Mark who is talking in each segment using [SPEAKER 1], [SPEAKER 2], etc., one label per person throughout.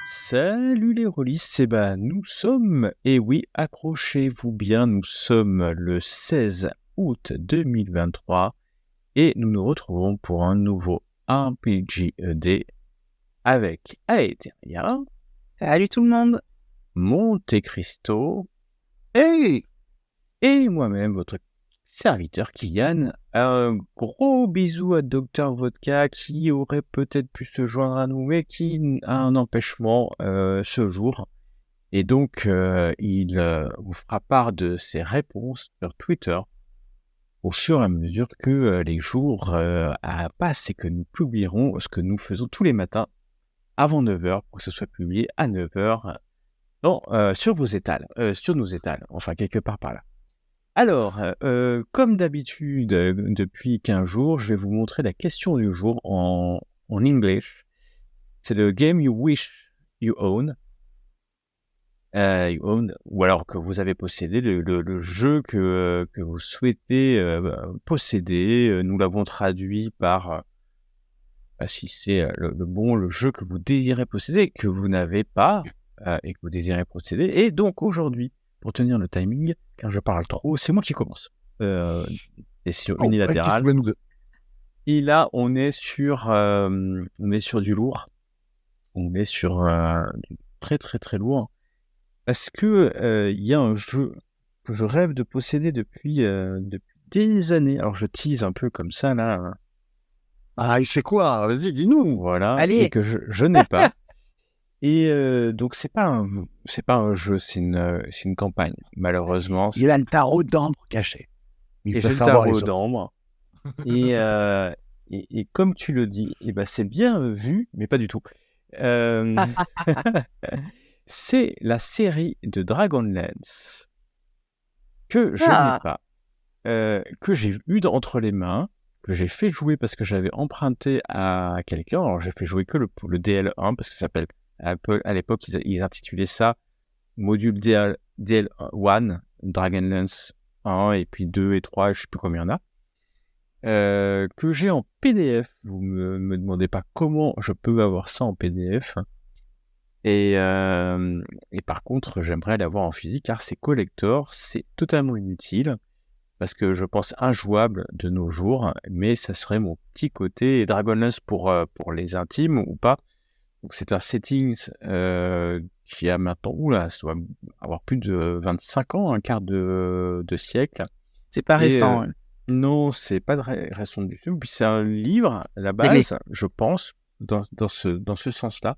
[SPEAKER 1] Salut les rôlistes, nous sommes, et oui, accrochez-vous bien, nous sommes le 16 août 2023 et nous nous retrouvons pour un nouveau RPGED avec Aetheria,
[SPEAKER 2] Salut tout le monde.
[SPEAKER 1] Monte Cristo
[SPEAKER 3] Hey!
[SPEAKER 1] et moi-même, votre serviteur Kylian. Un gros bisou à Dr Vodka qui aurait peut-être pu se joindre à nous mais qui a un empêchement ce jour. Et donc, il vous fera part de ses réponses sur Twitter au fur et à mesure que les jours passent et que nous publierons ce que nous faisons tous les matins avant 9h pour que ce soit publié à 9h sur vos étals, sur nos étals, enfin quelque part par là. Alors, comme d'habitude, depuis 15 jours, je vais vous montrer la question du jour en English. C'est le Game You Wish You Own. Ou alors que vous avez possédé, le jeu que vous souhaitez posséder. Nous l'avons traduit par, si c'est le jeu que vous désirez posséder, que vous n'avez pas et que vous désirez posséder. Et donc aujourd'hui, pour tenir le timing, car je parle trop, c'est moi qui commence. Et sur unilatéral. Et là, on est sur du lourd. On est sur du très très très lourd. Parce que il y a un jeu que je rêve de posséder depuis des années. Alors je tease un peu comme ça là.
[SPEAKER 3] Ah, c'est quoi? Vas-y, dis-nous.
[SPEAKER 1] Voilà.
[SPEAKER 2] Allez.
[SPEAKER 1] Et que je n'ai pas. Et donc c'est pas un jeu, c'est une campagne. Malheureusement.
[SPEAKER 3] Il a le tarot d'ambre caché.
[SPEAKER 1] Et j'ai le tarot d'ambre. Et comme tu le dis, c'est bien vu, mais pas du tout. C'est la série de Dragonlance que je n'ai pas, que j'ai eu entre les mains, que j'ai fait jouer parce que j'avais emprunté à quelqu'un. Alors j'ai fait jouer que le DL1 parce que ça s'appelle, à l'époque ils intitulaient ça module DL1, Dragonlance 1 et puis 2 et 3, je sais plus combien il y en a. Que j'ai en PDF. Vous me demandez pas comment je peux avoir ça en PDF. Et par contre, j'aimerais l'avoir en physique car c'est collector, c'est totalement inutile parce que je pense injouable de nos jours, mais ça serait mon petit côté Dragonlance pour les intimes ou pas. Donc c'est un settings qui a maintenant, ça doit avoir plus de 25 ans, un quart de siècle.
[SPEAKER 2] C'est pas récent.
[SPEAKER 1] Non, c'est pas récent du tout. Puis c'est un livre à la base, je pense, dans ce sens-là.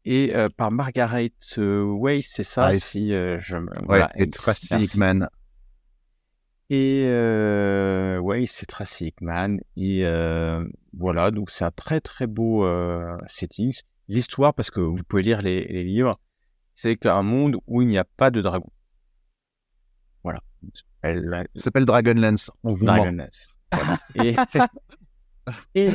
[SPEAKER 1] Et par Margaret Weiss, c'est ça, si
[SPEAKER 3] voilà, et Tracy Hickman.
[SPEAKER 1] Et c'est Tracy Hickman. Et voilà, donc c'est un très très beau setting. L'histoire, parce que vous pouvez lire les livres, c'est qu'un monde où il n'y a pas de dragon. Voilà.
[SPEAKER 3] Ça s'appelle Dragonlance. On vous
[SPEAKER 1] Dragonlance. Voilà. Et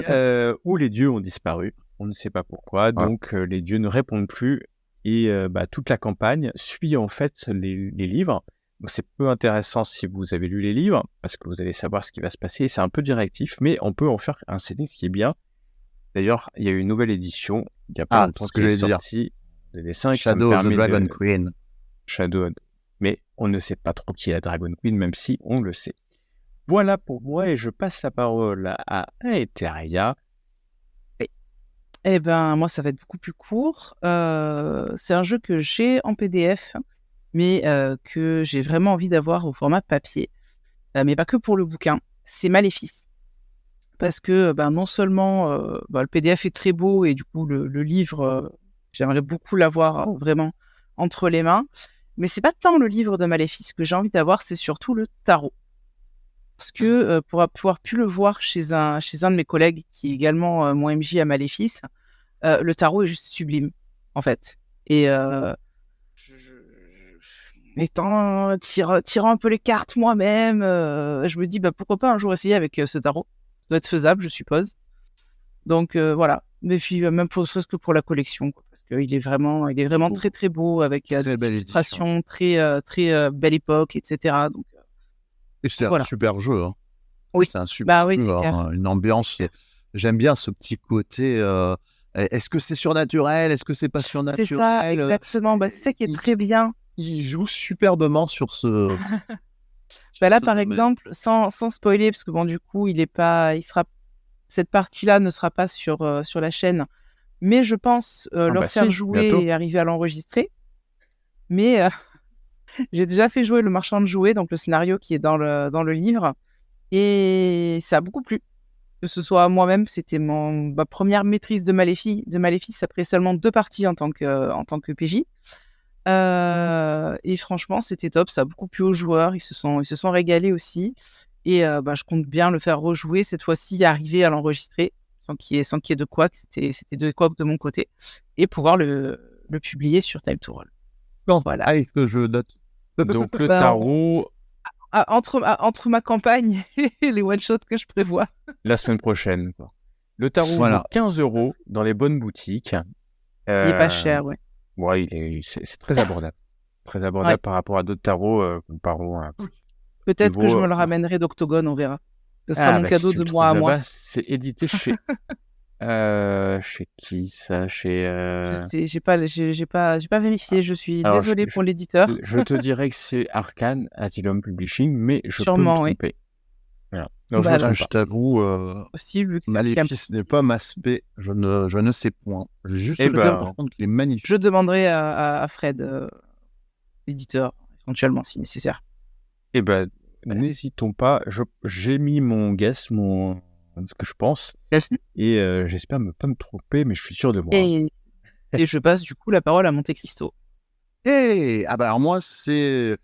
[SPEAKER 1] où les dieux ont disparu. On ne sait pas pourquoi, donc les dieux ne répondent plus et toute la campagne suit en fait les livres. Donc, c'est peu intéressant si vous avez lu les livres parce que vous allez savoir ce qui va se passer. C'est un peu directif, mais on peut en faire un setting, ce qui est bien. D'ailleurs, il y a eu une nouvelle édition il y a pas longtemps qui est sortie. Les dessins
[SPEAKER 3] Shadow of the Dragon Queen.
[SPEAKER 1] Mais on ne sait pas trop qui est la Dragon Queen, même si on le sait. Voilà pour moi et je passe la parole à Aetheria.
[SPEAKER 2] Eh ben, moi, ça va être beaucoup plus court. C'est un jeu que j'ai en PDF, mais que j'ai vraiment envie d'avoir au format papier. Mais pas que pour le bouquin. C'est Maléfice. Parce que non seulement le PDF est très beau et du coup, le livre, j'aimerais beaucoup l'avoir vraiment entre les mains. Mais c'est pas tant le livre de Maléfice que j'ai envie d'avoir, c'est surtout le tarot. Parce que pour pouvoir pu le voir chez un de mes collègues qui est également mon MJ à Maléfice, le tarot est juste sublime, en fait. Et tirant un peu les cartes moi-même, je me dis pourquoi pas un jour essayer avec ce tarot. Ça doit être faisable, je suppose. Donc voilà. Mais puis même pour ce que pour la collection, quoi, parce qu'il est vraiment très très beau avec des illustrations très très belle époque, etc. Donc
[SPEAKER 3] et c'est un super jeu. Hein.
[SPEAKER 2] Oui.
[SPEAKER 3] C'est un super jeu.
[SPEAKER 2] C'est
[SPEAKER 3] une ambiance. J'aime bien ce petit côté Est-ce que c'est surnaturel? Est-ce que c'est pas surnaturel?
[SPEAKER 2] C'est ça, exactement. C'est ça qui est très bien.
[SPEAKER 3] Il joue superbement sur ce...
[SPEAKER 2] là, par exemple, sans spoiler, parce que bon, du coup, cette partie-là ne sera pas sur la chaîne, mais je pense leur faire jouer
[SPEAKER 1] bientôt.
[SPEAKER 2] et arriver à l'enregistrer. Mais j'ai déjà fait jouer Le Marchand de jouets, donc le scénario qui est dans le livre, et ça a beaucoup plu. Que ce soit moi-même, c'était ma première maîtrise de Maléfice après seulement 2 parties en tant que PJ. Et franchement, c'était top, ça a beaucoup plu aux joueurs, ils se sont régalés aussi. Et je compte bien le faire rejouer cette fois-ci, arriver à l'enregistrer sans qu'il y ait de couac, c'était de couac de mon côté, et pouvoir le publier sur Time to Roll.
[SPEAKER 3] Bon, voilà. Allez, que je note.
[SPEAKER 1] Donc le tarot...
[SPEAKER 2] Entre ma campagne et les one-shots que je prévois.
[SPEAKER 1] La semaine prochaine. Quoi. Le tarot vaut 15 € dans les bonnes boutiques.
[SPEAKER 2] Il est pas cher, ouais.
[SPEAKER 1] Ouais, c'est très abordable. Très abordable par rapport à d'autres tarots.
[SPEAKER 2] Peut-être que je me le ramènerai d'Octogone, on verra. Ce sera mon cadeau de moi à moi.
[SPEAKER 1] C'est édité chez... chez qui ça?
[SPEAKER 2] J'ai pas vérifié, je suis désolé pour l'éditeur.
[SPEAKER 1] Je te dirais que c'est Arcane Asylum Publishing, mais je peux me tromper.
[SPEAKER 2] Oui.
[SPEAKER 1] Voilà.
[SPEAKER 3] Non, je t'avoue, Maléfice n'est pas ma spé, je ne sais point. J'ai juste par contre qu'il est magnifique.
[SPEAKER 2] Je demanderai à Fred, l'éditeur, éventuellement, si nécessaire.
[SPEAKER 1] N'hésitons pas, j'ai mis mon guess, ce que je pense, et j'espère ne pas me tromper, mais je suis sûr de moi.
[SPEAKER 2] Et je passe du coup la parole à Monte Cristo.
[SPEAKER 3] Alors moi c'est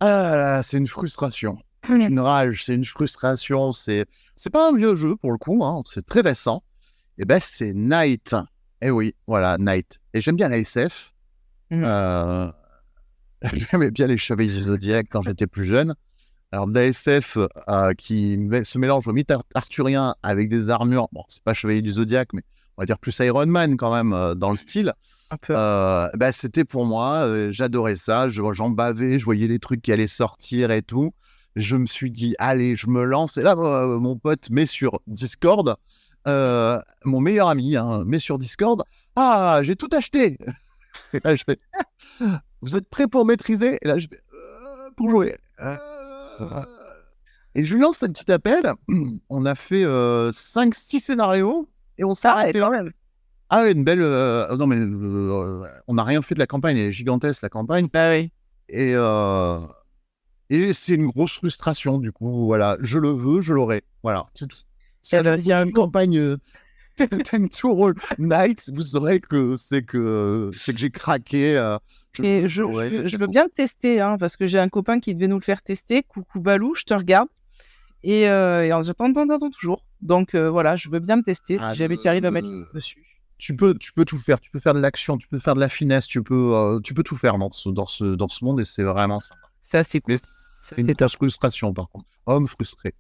[SPEAKER 3] une frustration, une rage, c'est une frustration, c'est pas un vieux jeu pour le coup, hein, c'est très récent. C'est Knight. Oui, voilà, Knight. Et j'aime bien la SF. J'aimais bien les Chevaliers du Zodiac quand j'étais plus jeune. Alors, de la SF qui se mélange au mythe arthurien avec des armures. Bon, c'est pas Chevalier du Zodiac, mais on va dire plus Iron Man quand même dans le style. C'était pour moi, j'adorais ça. J'en bavais, je voyais les trucs qui allaient sortir et tout. Je me suis dit, allez, je me lance. Et là, mon pote met sur Discord, mon meilleur ami met sur Discord. Ah, j'ai tout acheté. Et là, je fais, vous êtes prêts pour maîtriser? Et là, je fais, pour jouer. Et je lui lance un petit appel. On a fait 5-6 scénarios et on s'est arrêté
[SPEAKER 2] quand même.
[SPEAKER 3] Ah oui, une belle... non mais on n'a rien fait de la campagne, elle est gigantesque la campagne.
[SPEAKER 2] Oui.
[SPEAKER 3] Et c'est une grosse frustration du coup, voilà. Je le veux, je l'aurai. Voilà.
[SPEAKER 2] Il y a une
[SPEAKER 3] campagne Time to Roll Night, vous saurez que c'est que j'ai craqué.
[SPEAKER 2] Je veux bien le tester, parce que j'ai un copain qui devait nous le faire tester. Coucou Balou, je te regarde. Et j'attends toujours. Donc voilà, je veux bien le tester si jamais tu arrives à mettre dessus.
[SPEAKER 3] Tu peux tout faire. Tu peux faire de l'action, tu peux faire de la finesse, tu peux tout faire dans ce monde et c'est vraiment ça.
[SPEAKER 2] Ça, c'est cool.
[SPEAKER 3] Mais c'est une frustration par contre. Homme frustré.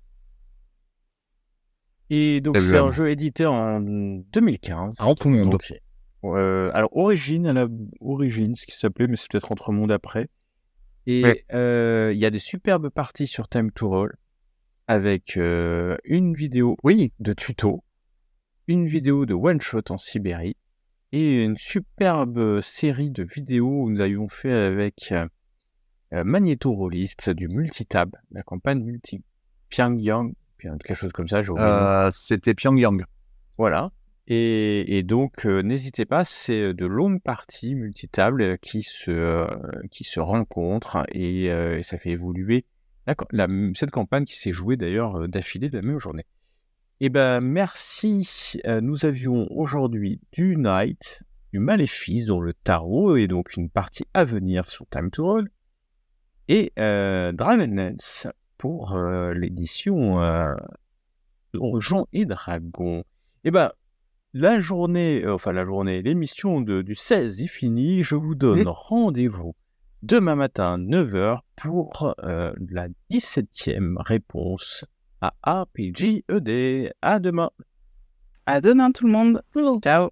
[SPEAKER 1] Et donc, c'est un jeu édité en 2015.
[SPEAKER 3] Entre monde.
[SPEAKER 1] Donc, alors, Origins, ce qui s'appelait, mais c'est peut-être Entre Monde après. Et il y a des superbes parties sur Time to Roll avec une vidéo de tuto, une vidéo de one-shot en Sibérie et une superbe série de vidéos où nous avions fait avec Magneto Rollist du Multitab, la campagne Pyongyang, quelque chose comme ça, j'ai oublié.
[SPEAKER 3] C'était Pyongyang.
[SPEAKER 1] Voilà. Et donc, n'hésitez pas, c'est de longues parties multitables qui se rencontrent et ça fait évoluer cette campagne qui s'est jouée d'ailleurs d'affilée de la même journée. Et merci. Nous avions aujourd'hui du Knight, du Maléfice, dont le tarot et donc une partie à venir sur Time to Roll, et Dragonlance pour l'édition Donjons et Dragons. L'émission du 16 est finie. Je vous donne rendez-vous demain matin à 9h pour la 17e réponse à RPG ED. À demain.
[SPEAKER 2] À demain tout le monde. Ciao.